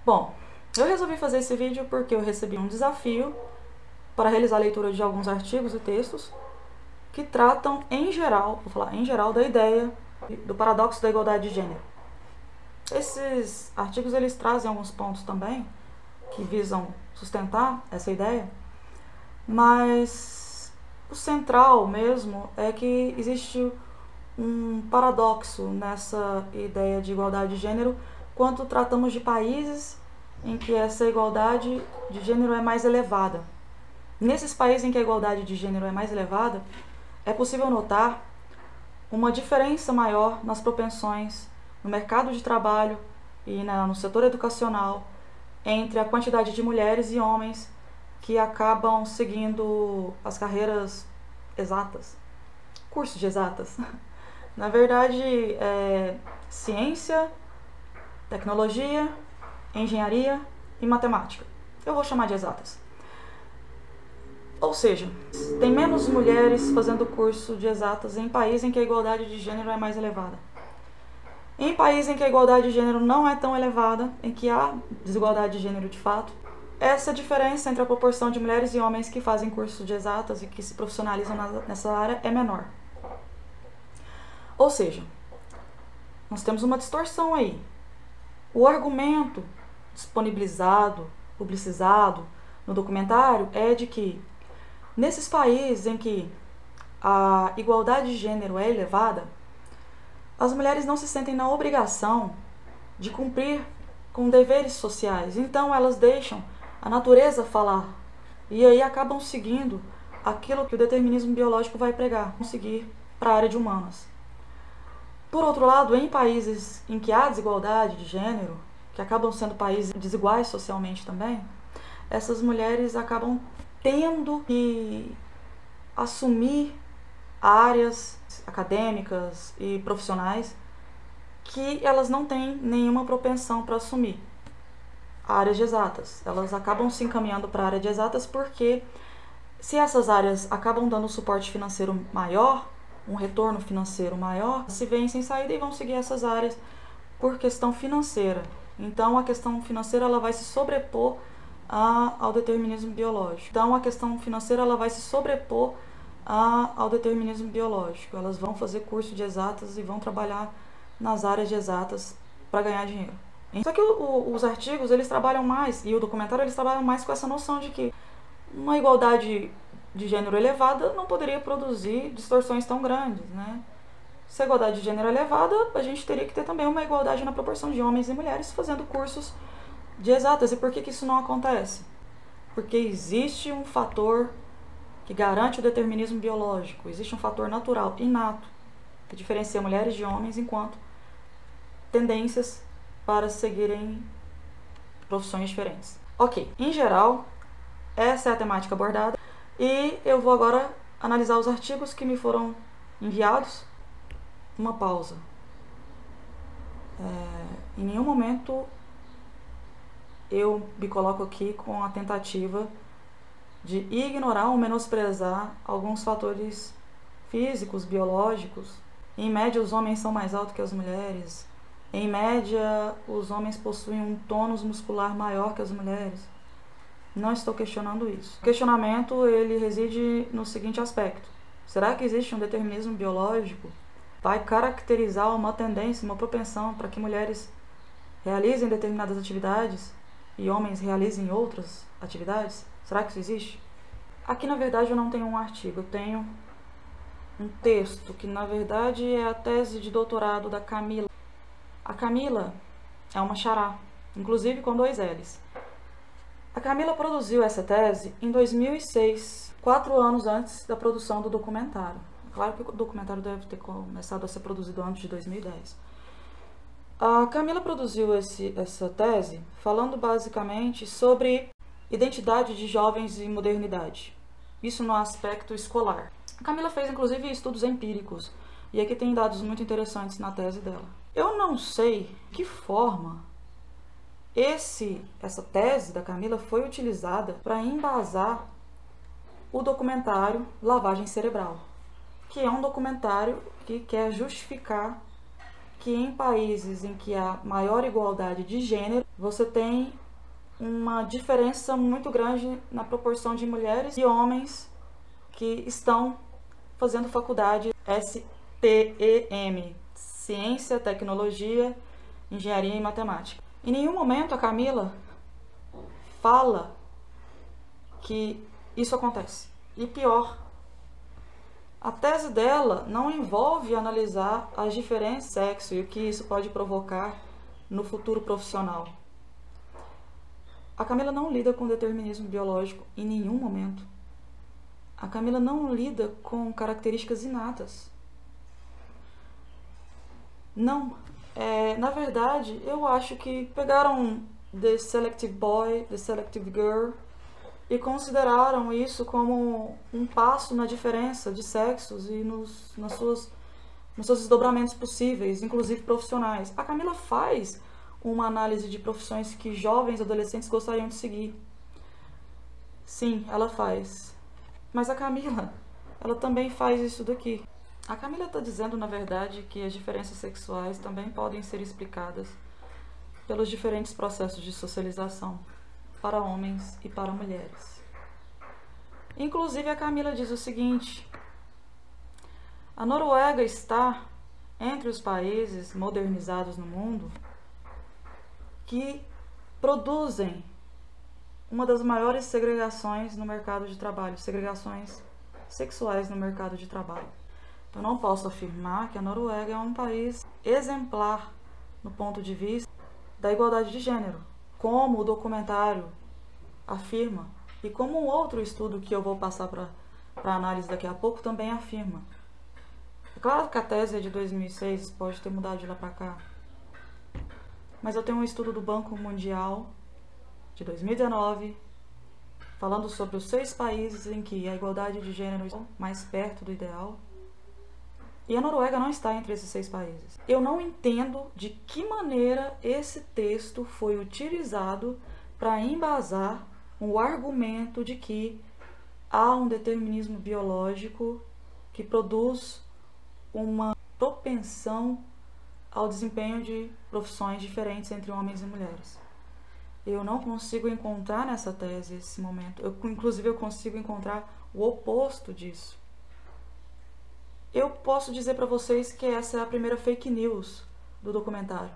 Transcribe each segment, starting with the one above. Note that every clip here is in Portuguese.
Bom, eu resolvi fazer esse vídeo porque eu recebi um desafio para realizar a leitura de alguns artigos e textos que tratam, em geral, vou falar em geral, da ideia do paradoxo da igualdade de gênero. Esses artigos eles trazem alguns pontos também que visam sustentar essa ideia, mas o central mesmo é que existe um paradoxo nessa ideia de igualdade de gênero quando tratamos de países em que essa igualdade de gênero é mais elevada. Nesses países em que a igualdade de gênero é mais elevada, é possível notar uma diferença maior nas propensões no mercado de trabalho e no setor educacional entre a quantidade de mulheres e homens que acabam seguindo as carreiras exatas, cursos de exatas. Na verdade, ciência, tecnologia, engenharia e matemática. Eu vou chamar de exatas. Ou seja, tem menos mulheres fazendo curso de exatas em países em que a igualdade de gênero é mais elevada. Em países em que a igualdade de gênero não é tão elevada, em que há desigualdade de gênero de fato, essa diferença entre a proporção de mulheres e homens que fazem curso de exatas e que se profissionalizam nessa área é menor. Ou seja, nós temos uma distorção aí. O argumento disponibilizado, publicizado no documentário é de que nesses países em que a igualdade de gênero é elevada, as mulheres não se sentem na obrigação de cumprir com deveres sociais. Então elas deixam a natureza falar e aí acabam seguindo aquilo que o determinismo biológico vai pregar, seguir para a área de humanas. Por outro lado, em países em que há desigualdade de gênero, que acabam sendo países desiguais socialmente também, essas mulheres acabam tendo que assumir áreas acadêmicas e profissionais que elas não têm nenhuma propensão para assumir. Áreas de exatas. Elas acabam se encaminhando para a área de exatas porque se essas áreas acabam dando suporte financeiro maior, um retorno financeiro maior, se veem sem saída e vão seguir essas áreas por questão financeira. Então a questão financeira ela vai se sobrepor ao determinismo biológico. Então a questão financeira ela vai se sobrepor ao determinismo biológico. Elas vão fazer curso de exatas e vão trabalhar nas áreas de exatas para ganhar dinheiro. Só que os artigos eles trabalham mais, e o documentário eles trabalham mais com essa noção de que uma igualdade de gênero elevada não poderia produzir distorções tão grandes, né? Se a igualdade de gênero é elevada, a gente teria que ter também uma igualdade na proporção de homens e mulheres fazendo cursos de exatas. E por que isso não acontece? Porque existe um fator que garante o determinismo biológico, existe um fator natural, inato, que diferencia mulheres de homens enquanto tendências para seguirem profissões diferentes. Ok, em geral, essa é a temática abordada e eu vou agora analisar os artigos que me foram enviados. Uma pausa. Em nenhum momento eu me coloco aqui com a tentativa de ignorar ou menosprezar alguns fatores físicos, biológicos. Em média, os homens são mais altos que as mulheres. Em média, os homens possuem um tônus muscular maior que as mulheres. Não estou questionando isso. O questionamento ele reside no seguinte aspecto. Será que existe um determinismo biológico que vai caracterizar uma tendência, uma propensão para que mulheres realizem determinadas atividades e homens realizem outras atividades? Será que isso existe? Aqui, na verdade, eu não tenho um artigo, eu tenho um texto que, na verdade, é a tese de doutorado da Camila. A Camila é uma xará, inclusive com 2 L's. A Camila produziu essa tese em 2006, 4 anos antes da produção do documentário. Claro que o documentário deve ter começado a ser produzido antes de 2010. A Camila produziu essa tese falando basicamente sobre identidade de jovens e modernidade. Isso no aspecto escolar. A Camila fez inclusive estudos empíricos e aqui tem dados muito interessantes na tese dela. Eu não sei de que forma essa tese da Camila foi utilizada para embasar o documentário Lavagem Cerebral, que é um documentário que quer justificar que em países em que há maior igualdade de gênero, você tem uma diferença muito grande na proporção de mulheres e homens que estão fazendo faculdade STEM, Ciência, Tecnologia, Engenharia e Matemática. Em nenhum momento a Camila fala que isso acontece. E pior, a tese dela não envolve analisar as diferenças de sexo e o que isso pode provocar no futuro profissional. A Camila não lida com determinismo biológico em nenhum momento. A Camila não lida com características inatas. Não. Na verdade, eu acho que pegaram The Selective Boy, The Selective Girl e consideraram isso como um passo na diferença de sexos e nos seus desdobramentos possíveis, inclusive profissionais. A Camila faz uma análise de profissões que jovens adolescentes gostariam de seguir. Sim, ela faz. Mas a Camila, ela também faz isso daqui. A Camila está dizendo, na verdade, que as diferenças sexuais também podem ser explicadas pelos diferentes processos de socialização para homens e para mulheres. Inclusive, a Camila diz o seguinte: a Noruega está entre os países modernizados no mundo que produzem uma das maiores segregações no mercado de trabalho, segregações sexuais no mercado de trabalho. Eu não posso afirmar que a Noruega é um país exemplar no ponto de vista da igualdade de gênero, como o documentário afirma e como um outro estudo que eu vou passar para análise daqui a pouco também afirma. É claro que a tese é de 2006, pode ter mudado de lá para cá, mas eu tenho um estudo do Banco Mundial de 2019 falando sobre os 6 países em que a igualdade de gênero está mais perto do ideal. E a Noruega não está entre esses 6 países. Eu não entendo de que maneira esse texto foi utilizado para embasar o argumento de que há um determinismo biológico que produz uma propensão ao desempenho de profissões diferentes entre homens e mulheres. Eu não consigo encontrar nessa tese esse momento. Inclusive, eu consigo encontrar o oposto disso. Eu posso dizer para vocês que essa é a primeira fake news do documentário.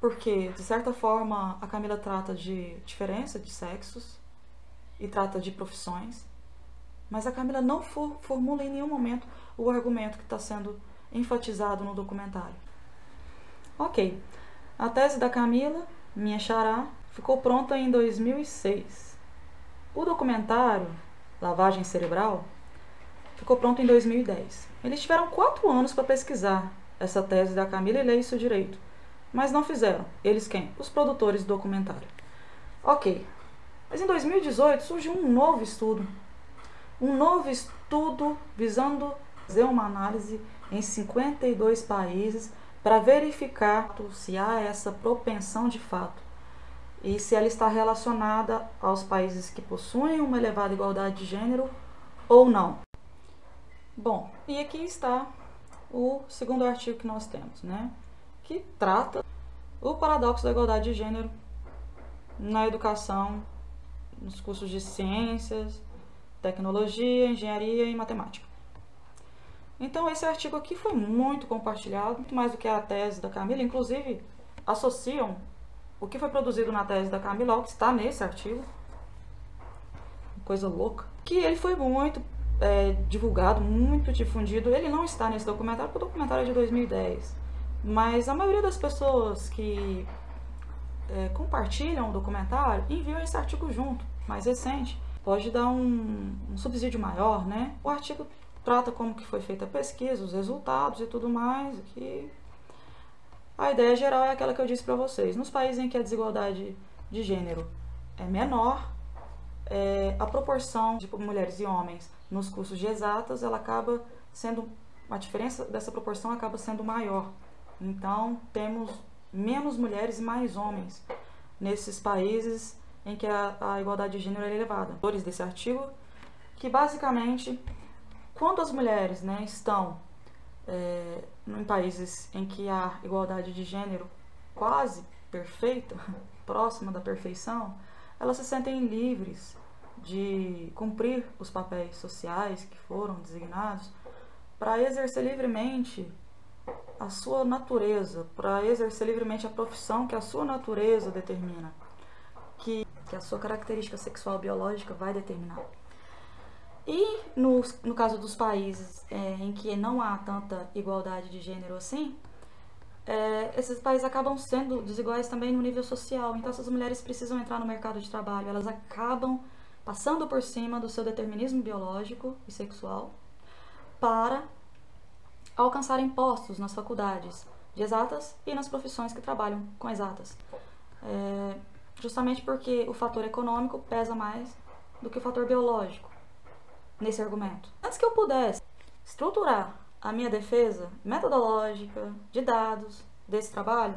Porque, de certa forma, a Camila trata de diferença de sexos e trata de profissões, mas a Camila não formula em nenhum momento o argumento que está sendo enfatizado no documentário. Ok, a tese da Camila, minha xará, ficou pronta em 2006. O documentário, Lavagem Cerebral, ficou pronto em 2010. Eles tiveram 4 anos para pesquisar essa tese da Camila e ler isso direito, mas não fizeram. Eles quem? Os produtores do documentário. Ok, mas em 2018 surgiu um novo estudo visando fazer uma análise em 52 países para verificar se há essa propensão de fato e se ela está relacionada aos países que possuem uma elevada igualdade de gênero ou não. Bom, e aqui está o segundo artigo que nós temos, né? Que trata o paradoxo da igualdade de gênero na educação, nos cursos de ciências, tecnologia, engenharia e matemática. Então, esse artigo aqui foi muito compartilhado, muito mais do que a tese da Camila. Inclusive, associam o que foi produzido na tese da Camila ao que está nesse artigo. Coisa louca. Que ele foi muito divulgado, muito difundido. Ele não está nesse documentário, porque o documentário é de 2010. Mas a maioria das pessoas que compartilham o documentário enviam esse artigo junto, mais recente. Pode dar um subsídio maior, né? O artigo trata como que foi feita a pesquisa, os resultados e tudo mais. Que a ideia geral é aquela que eu disse para vocês. Nos países em que a desigualdade de gênero é menor, a proporção de mulheres e homens nos cursos de exatas, ela acaba sendo, a diferença dessa proporção acaba sendo maior. Então, temos menos mulheres e mais homens nesses países em que a igualdade de gênero é elevada. Autores desse artigo, que basicamente, quando as mulheres estão em países em que há igualdade de gênero quase perfeita, próxima da perfeição, elas se sentem livres de cumprir os papéis sociais que foram designados para exercer livremente a sua natureza, para exercer livremente a profissão que a sua natureza determina, que a sua característica sexual biológica vai determinar. E no caso dos países em que não há tanta igualdade de gênero assim, esses países acabam sendo desiguais também no nível social. Então essas mulheres precisam entrar no mercado de trabalho, elas acabam passando por cima do seu determinismo biológico e sexual para alcançarem postos nas faculdades de exatas e nas profissões que trabalham com exatas. Justamente porque o fator econômico pesa mais do que o fator biológico nesse argumento. Antes que eu pudesse estruturar a minha defesa metodológica de dados desse trabalho,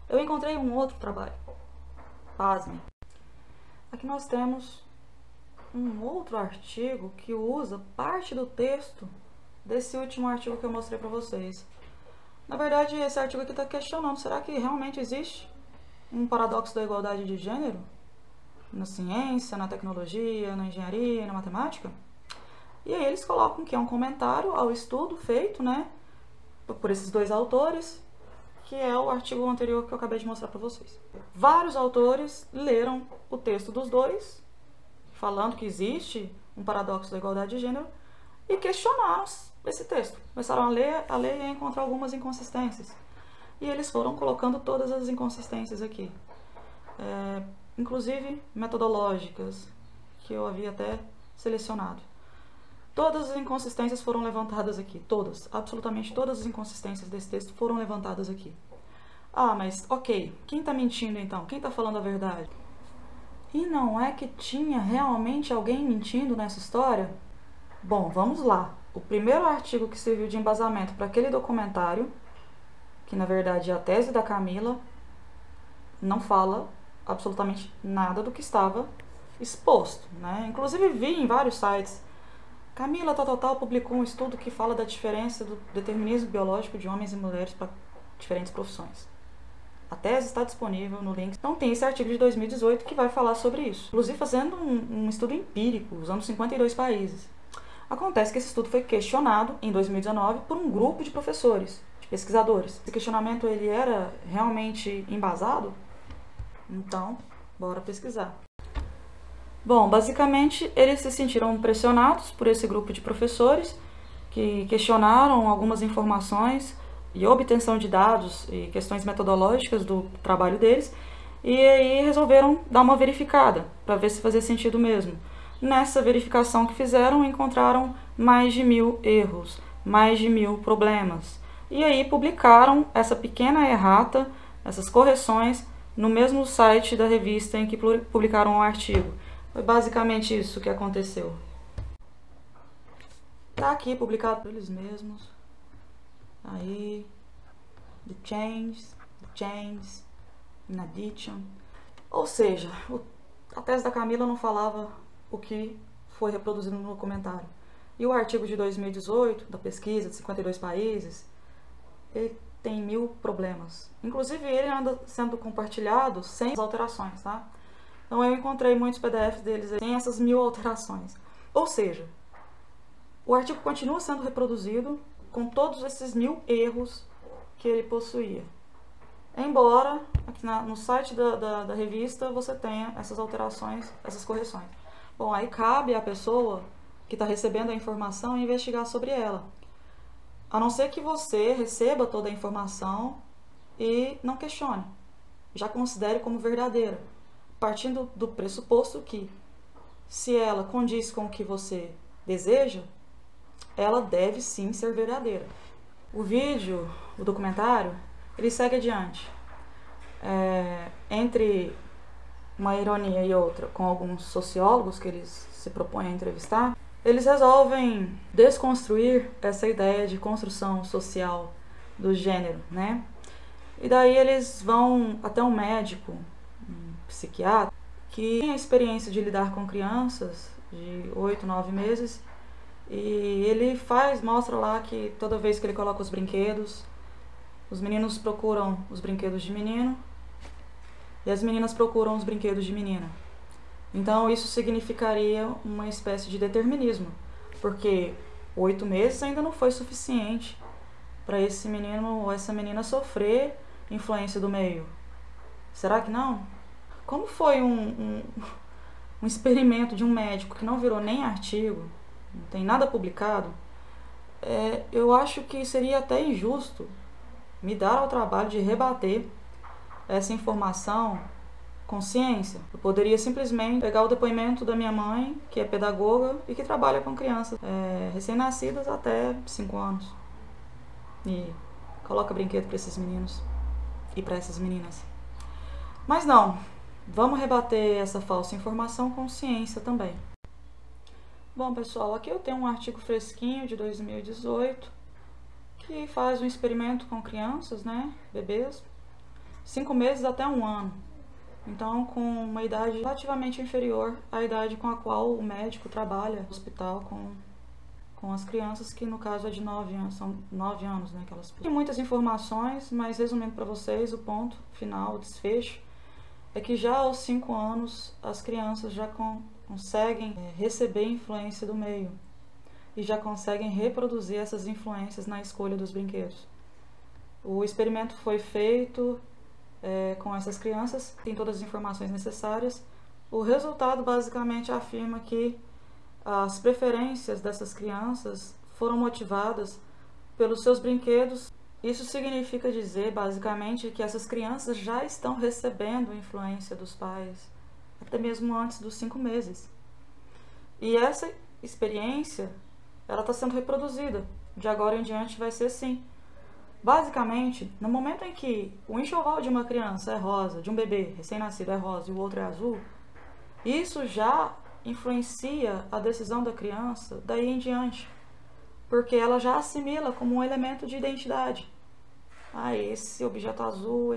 eu encontrei um outro trabalho. Pasmem. Aqui nós temos um outro artigo que usa parte do texto desse último artigo que eu mostrei para vocês. Na verdade, esse artigo aqui está questionando, será que realmente existe um paradoxo da igualdade de gênero na ciência, na tecnologia, na engenharia e na matemática? E aí eles colocam que é um comentário ao estudo feito, né, por esses dois autores, que é o artigo anterior que eu acabei de mostrar para vocês. Vários autores leram o texto dos dois, falando que existe um paradoxo da igualdade de gênero, e questionaram esse texto. Começaram a ler e a encontrar algumas inconsistências. E eles foram colocando todas as inconsistências aqui. Inclusive metodológicas, que eu havia até selecionado. Todas as inconsistências foram levantadas aqui. Todas, absolutamente todas as inconsistências desse texto foram levantadas aqui. Ah, mas ok, quem está mentindo então? Quem está falando a verdade? E não é que tinha realmente alguém mentindo nessa história? Bom, vamos lá. O primeiro artigo que serviu de embasamento para aquele documentário, que na verdade é a tese da Camila, não fala absolutamente nada do que estava exposto, né? Inclusive vi em vários sites, Camila tal publicou um estudo que fala da diferença do determinismo biológico de homens e mulheres para diferentes profissões. A tese está disponível no link. Então tem esse artigo de 2018 que vai falar sobre isso, inclusive fazendo um estudo empírico, usando 52 países. Acontece que esse estudo foi questionado em 2019 por um grupo de professores, de pesquisadores. Esse questionamento ele era realmente embasado? Então, bora pesquisar. Bom, basicamente eles se sentiram pressionados por esse grupo de professores que questionaram algumas informações e obtenção de dados e questões metodológicas do trabalho deles, e aí resolveram dar uma verificada para ver se fazia sentido mesmo. Nessa verificação que fizeram, encontraram mais de 1000 erros, mais de 1000 problemas. E aí publicaram essa pequena errata, essas correções, no mesmo site da revista em que publicaram o artigo. Foi basicamente isso que aconteceu. Está aqui publicado por eles mesmos. Aí, the change, in addition. Ou seja, a tese da Camila não falava o que foi reproduzido no documentário. E o artigo de 2018, da pesquisa de 52 países, ele tem 1000 problemas. Inclusive, ele anda sendo compartilhado sem as alterações, tá? Então, eu encontrei muitos PDFs deles sem essas 1000 alterações. Ou seja, o artigo continua sendo reproduzido com todos esses 1000 erros que ele possuía. Embora, aqui no site da revista, você tenha essas alterações, essas correções. Bom, aí cabe à pessoa que está recebendo a informação investigar sobre ela. A não ser que você receba toda a informação e não questione. Já considere como verdadeira, partindo do pressuposto que, se ela condiz com o que você deseja, ela deve sim ser verdadeira. O vídeo, o documentário, ele segue adiante. Entre uma ironia e outra, com alguns sociólogos que eles se propõem a entrevistar, eles resolvem desconstruir essa ideia de construção social do gênero, né? E daí eles vão até um médico, um psiquiatra, que tem a experiência de lidar com crianças de 8, 9 meses, e ele mostra lá que toda vez que ele coloca os brinquedos, Os meninos procuram os brinquedos de menino e as meninas procuram os brinquedos de menina. Então isso significaria uma espécie de determinismo, porque 8 meses ainda não foi suficiente para esse menino ou essa menina sofrer influência do meio. Será que não? Como foi um experimento de um médico que não virou nem artigo, não tem nada publicado, eu acho que seria até injusto me dar ao trabalho de rebater essa informação com ciência. Eu poderia simplesmente pegar o depoimento da minha mãe, que é pedagoga e que trabalha com crianças recém-nascidas até 5 anos. E coloca brinquedo para esses meninos e para essas meninas. Mas não, vamos rebater essa falsa informação com ciência também. Bom, pessoal, aqui eu tenho um artigo fresquinho de 2018 que faz um experimento com crianças, né, bebês, 5 meses até 1 ano. Então, com uma idade relativamente inferior à idade com a qual o médico trabalha no hospital com as crianças, que no caso é de 9 anos, são 9 anos, né, que elas... Tem muitas informações, mas resumindo para vocês, o ponto final, o desfecho, é que já aos 5 anos as crianças já conseguem receber influência do meio e já conseguem reproduzir essas influências na escolha dos brinquedos. O experimento foi feito com essas crianças, tem todas as informações necessárias. O resultado basicamente afirma que as preferências dessas crianças foram motivadas pelos seus brinquedos. Isso significa dizer, basicamente, que essas crianças já estão recebendo influência dos pais, até mesmo antes dos 5 meses. E essa experiência, ela está sendo reproduzida. De agora em diante vai ser assim. Basicamente, no momento em que o enxoval de uma criança é rosa, de um bebê recém-nascido é rosa e o outro é azul, isso já influencia a decisão da criança daí em diante, porque ela já assimila como um elemento de identidade. Esse objeto azul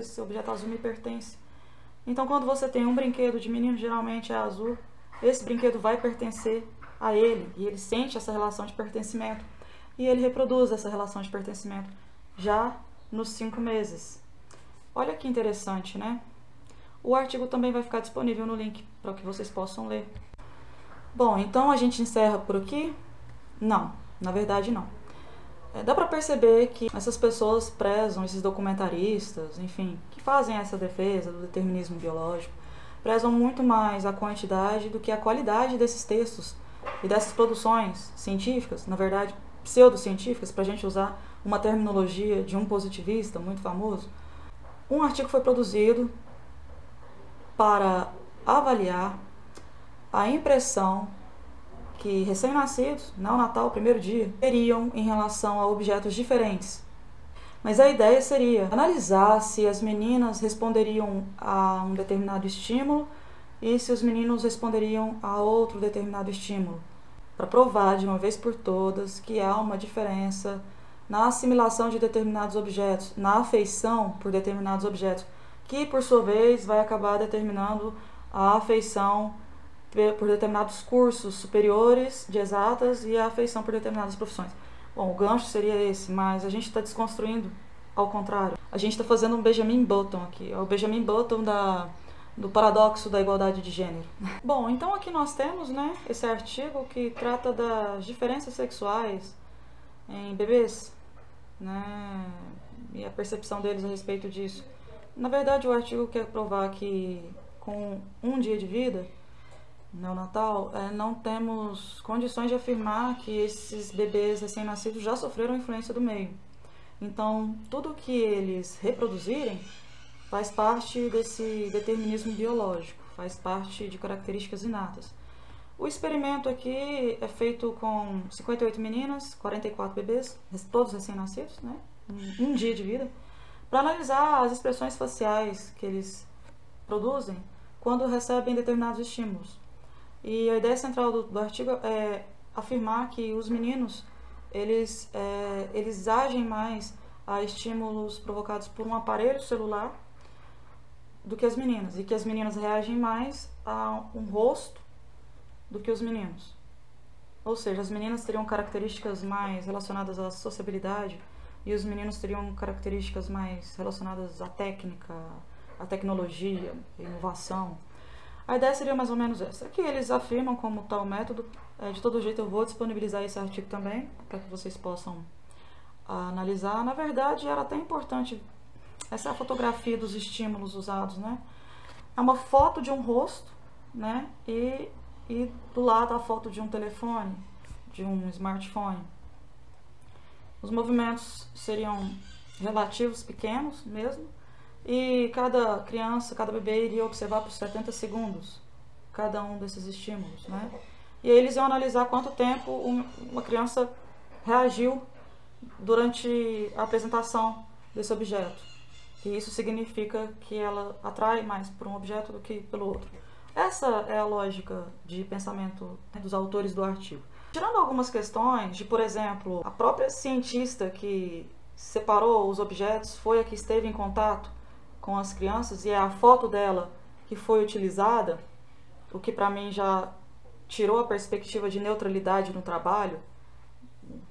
me pertence. Então, quando você tem um brinquedo de menino, geralmente é azul, esse brinquedo vai pertencer a ele, e ele sente essa relação de pertencimento, e ele reproduz essa relação de pertencimento já nos 5 meses. Olha que interessante, né? O artigo também vai ficar disponível no link para que vocês possam ler. Bom, então a gente encerra por aqui? Não, na verdade não. Dá para perceber que essas pessoas prezam, esses documentaristas, enfim, que fazem essa defesa do determinismo biológico, prezam muito mais a quantidade do que a qualidade desses textos e dessas produções científicas, na verdade pseudocientíficas, para a gente usar uma terminologia de um positivista muito famoso. Um artigo foi produzido para avaliar a impressão que recém-nascidos, neonatal, primeiro dia, teriam em relação a objetos diferentes. Mas a ideia seria analisar se as meninas responderiam a um determinado estímulo e se os meninos responderiam a outro determinado estímulo, para provar de uma vez por todas que há uma diferença na assimilação de determinados objetos, na afeição por determinados objetos, que por sua vez vai acabar determinando a afeição por determinados cursos superiores de exatas e a afeição por determinadas profissões. Bom, o gancho seria esse, mas a gente está desconstruindo ao contrário. A gente está fazendo um Benjamin Button aqui, é o Benjamin Button do paradoxo da igualdade de gênero. Bom, então aqui nós temos, né, esse artigo que trata das diferenças sexuais em bebês, né, e a percepção deles a respeito disso. Na verdade, o artigo quer provar que com 1 dia de vida neonatal, não temos condições de afirmar que esses bebês recém-nascidos já sofreram influência do meio. Então, tudo que eles reproduzirem faz parte desse determinismo biológico, faz parte de características inatas. O experimento aqui é feito com 58 meninas, 44 bebês, todos recém-nascidos, né? 1 dia de vida, para analisar as expressões faciais que eles produzem quando recebem determinados estímulos. E a ideia central do artigo é afirmar que os meninos, eles agem mais a estímulos provocados por um aparelho celular do que as meninas, e que as meninas reagem mais a um rosto do que os meninos. Ou seja, as meninas teriam características mais relacionadas à sociabilidade, e os meninos teriam características mais relacionadas à técnica, à tecnologia, à inovação. A ideia seria mais ou menos essa. Aqui eles afirmam como tal método. De todo jeito eu vou disponibilizar esse artigo também, para que vocês possam analisar. Na verdade, era até importante. Essa é a fotografia dos estímulos usados, né? É uma foto de um rosto, né? E do lado a foto de um telefone, de um smartphone. Os movimentos seriam relativos, pequenos mesmo, e cada criança, cada bebê iria observar por 70 segundos cada um desses estímulos, né? E aí eles iam analisar quanto tempo uma criança reagiu durante a apresentação desse objeto. E isso significa que ela atrai mais por um objeto do que pelo outro. Essa é a lógica de pensamento dos autores do artigo. Tirando algumas questões de, por exemplo, a própria cientista que separou os objetos foi a que esteve em contato com as crianças e é a foto dela que foi utilizada, o que para mim já tirou a perspectiva de neutralidade no trabalho.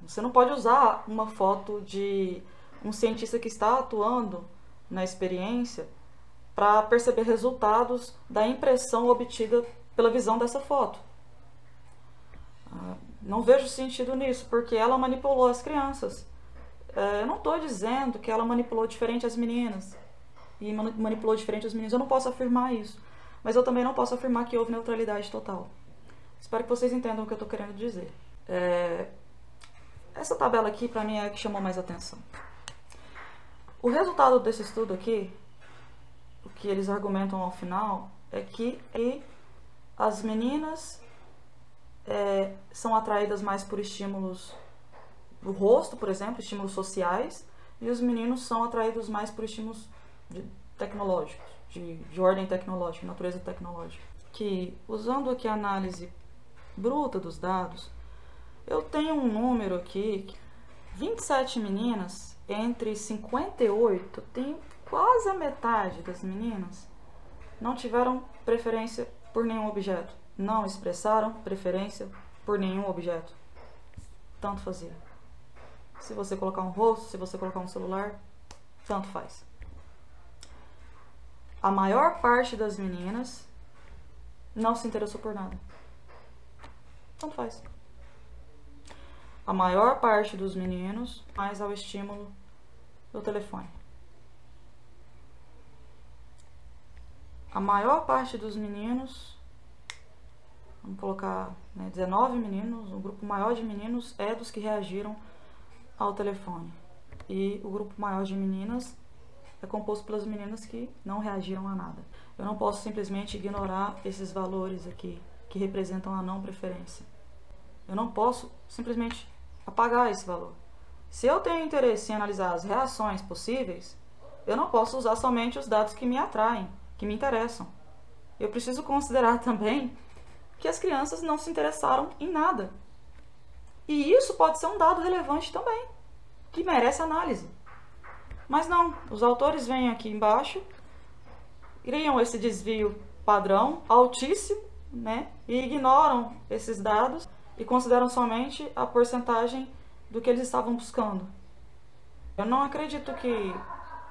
Você não pode usar uma foto de um cientista que está atuando na experiência para perceber resultados da impressão obtida pela visão dessa foto. Não vejo sentido nisso, porque ela manipulou as crianças. Eu não estou dizendo que ela manipulou diferente as meninas e manipulou diferente os meninos. Eu não posso afirmar isso. Mas eu também não posso afirmar que houve neutralidade total. Espero que vocês entendam o que eu estou querendo dizer. Essa tabela aqui, para mim, é a que chamou mais atenção. O resultado desse estudo aqui, o que eles argumentam ao final, é que as meninas são atraídas mais por estímulos do rosto, por exemplo, estímulos sociais, e os meninos são atraídos mais por estímulos tecnológicos, de ordem tecnológica, natureza tecnológica. Que, usando aqui a análise bruta dos dados, eu tenho um número aqui, 27 meninas, entre 58, tem quase a metade das meninas, não tiveram preferência por nenhum objeto. Não expressaram preferência por nenhum objeto. Tanto fazia. Se você colocar um rosto, se você colocar um celular, tanto faz. A maior parte das meninas não se interessou por nada. Tanto faz. A maior parte dos meninos, mais ao estímulo do telefone. A maior parte dos meninos, vamos colocar 19 meninos, o grupo maior de meninos é dos que reagiram ao telefone. E o grupo maior de meninas é composto pelas meninas que não reagiram a nada. Eu não posso simplesmente ignorar esses valores aqui, que representam a não preferência. Eu não posso simplesmente apagar esse valor. Se eu tenho interesse em analisar as reações possíveis, eu não posso usar somente os dados que me atraem, que me interessam. Eu preciso considerar também que as crianças não se interessaram em nada. E isso pode ser um dado relevante também, que merece análise. Mas não, os autores vêm aqui embaixo, criam esse desvio padrão altíssimo, né, e ignoram esses dados e consideram somente a porcentagem do que eles estavam buscando. Eu não acredito que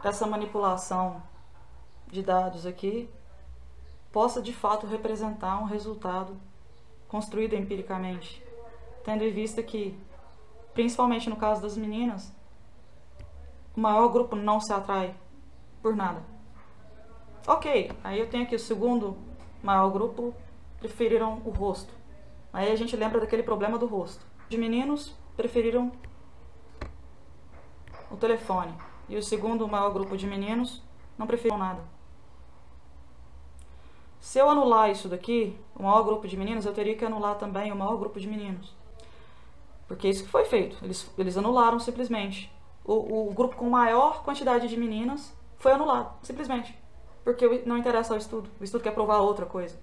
essa manipulação de dados aqui possa de fato representar um resultado construído empiricamente, tendo em vista que, principalmente no caso das meninas, o maior grupo não se atrai por nada. Ok, aí eu tenho aqui o segundo maior grupo, preferiram o rosto. Aí a gente lembra daquele problema do rosto. De meninos, preferiram o telefone. E o segundo maior grupo de meninos não preferiram nada. Se eu anular isso daqui, o maior grupo de meninos, eu teria que anular também o maior grupo de meninos. Porque é isso que foi feito. Eles anularam simplesmente. O grupo com maior quantidade de meninas foi anulado, simplesmente. Porque não interessa ao estudo. O estudo quer provar outra coisa.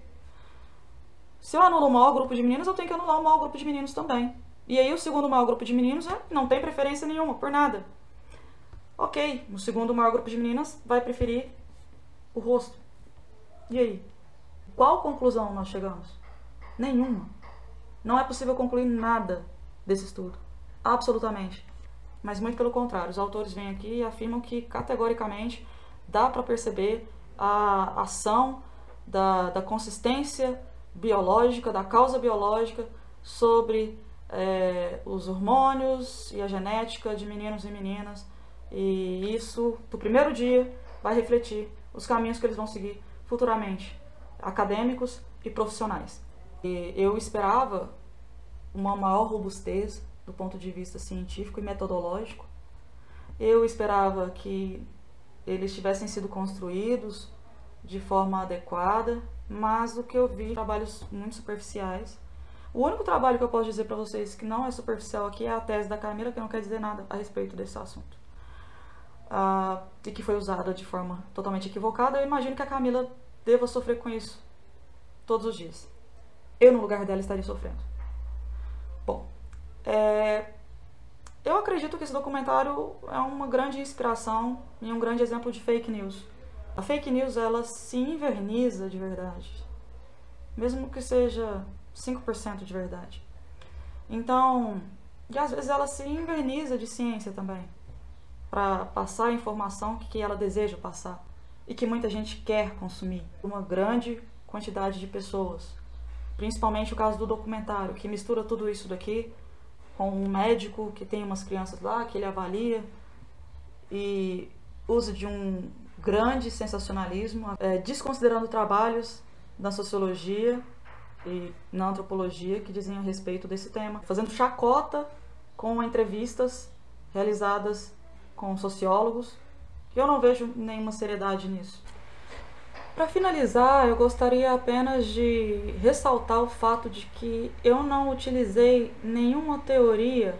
Se eu anulo o maior grupo de meninos, eu tenho que anular o maior grupo de meninos também. E aí o segundo maior grupo de meninos não tem preferência nenhuma, por nada. Ok, o segundo maior grupo de meninas vai preferir o rosto. E aí? Qual conclusão nós chegamos? Nenhuma. Não é possível concluir nada desse estudo. Absolutamente. mas muito pelo contrário. Os autores vêm aqui e afirmam que categoricamente dá para perceber a ação da consistência biológica, da causa biológica sobre os hormônios e a genética de meninos e meninas, e isso, do primeiro dia, vai refletir os caminhos que eles vão seguir futuramente, acadêmicos e profissionais. E eu esperava uma maior robustez do ponto de vista científico e metodológico. Eu esperava que eles tivessem sido construídos de forma adequada, mas o que eu vi, trabalhos muito superficiais. O único trabalho que eu posso dizer para vocês que não é superficial aqui é a tese da Camila, que não quer dizer nada a respeito desse assunto. E que foi usada de forma totalmente equivocada. Eu imagino que a Camila deva sofrer com isso todos os dias. Eu, no lugar dela, estaria sofrendo. Bom, eu acredito que esse documentário é uma grande inspiração e um grande exemplo de fake news. A fake news, ela se inverniza de verdade, mesmo que seja 5% de verdade. Então, e às vezes ela se inverniza de ciência também, para passar a informação que ela deseja passar e que muita gente quer consumir. Uma grande quantidade de pessoas, principalmente o caso do documentário, que mistura tudo isso daqui com um médico que tem umas crianças lá, que ele avalia e usa de um grande sensacionalismo, desconsiderando trabalhos da sociologia e na antropologia que dizem a respeito desse tema, fazendo chacota com entrevistas realizadas com sociólogos, e eu não vejo nenhuma seriedade nisso. Para finalizar, eu gostaria apenas de ressaltar o fato de que eu não utilizei nenhuma teoria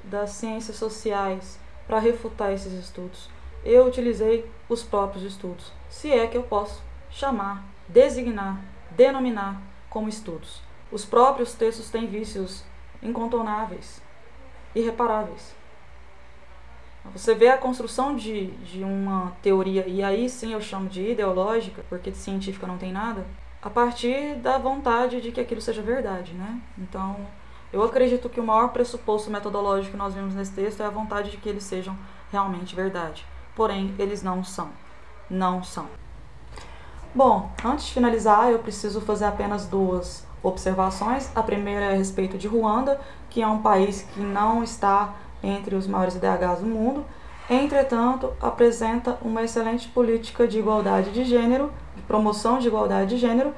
das ciências sociais para refutar esses estudos. Eu utilizei os próprios estudos, se é que eu posso chamar, designar, denominar como estudos. Os próprios textos têm vícios incontornáveis, irreparáveis. Você vê a construção de uma teoria, e aí sim eu chamo de ideológica, porque de científica não tem nada, a partir da vontade de que aquilo seja verdade, né? Então, eu acredito que o maior pressuposto metodológico que nós vemos nesse texto é a vontade de que eles sejam realmente verdade. Porém, eles não são. Não são. Bom, antes de finalizar, eu preciso fazer apenas duas observações. A primeira é a respeito de Ruanda, que é um país que não está entre os maiores IDHs do mundo, entretanto, apresenta uma excelente política de igualdade de gênero, de promoção de igualdade de gênero,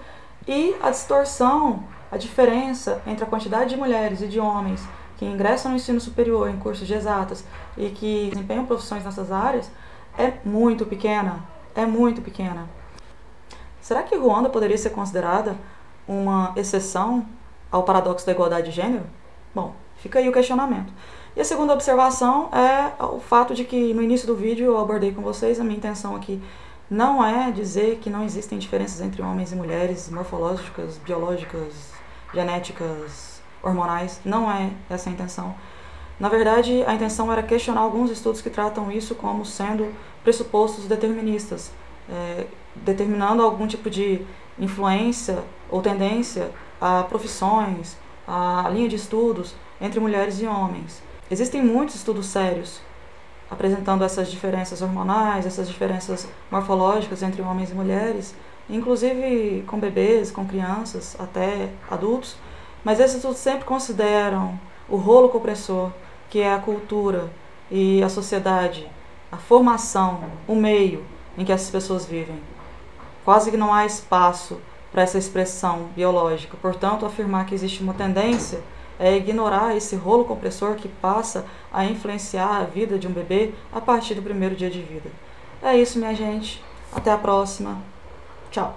e a distorção, a diferença entre a quantidade de mulheres e de homens que ingressam no ensino superior em cursos de exatas e que desempenham profissões nessas áreas é muito pequena, Será que Ruanda poderia ser considerada uma exceção ao paradoxo da igualdade de gênero? Bom, fica aí o questionamento. E a segunda observação é o fato de que no início do vídeo eu abordei com vocês, a minha intenção aqui não é dizer que não existem diferenças entre homens e mulheres, morfológicas, biológicas, genéticas, hormonais, não é essa a intenção. Na verdade, a intenção era questionar alguns estudos que tratam isso como sendo pressupostos deterministas, determinando algum tipo de influência ou tendência a profissões, a linha de estudos entre mulheres e homens. Existem muitos estudos sérios apresentando essas diferenças hormonais, essas diferenças morfológicas entre homens e mulheres, inclusive com bebês, com crianças, até adultos, mas esses estudos sempre consideram o rolo compressor, que é a cultura e a sociedade, a formação, o meio em que essas pessoas vivem. Quase que não há espaço para essa expressão biológica, portanto, afirmar que existe uma tendência é ignorar esse rolo compressor que passa a influenciar a vida de um bebê a partir do primeiro dia de vida. É isso, minha gente. Até a próxima. Tchau.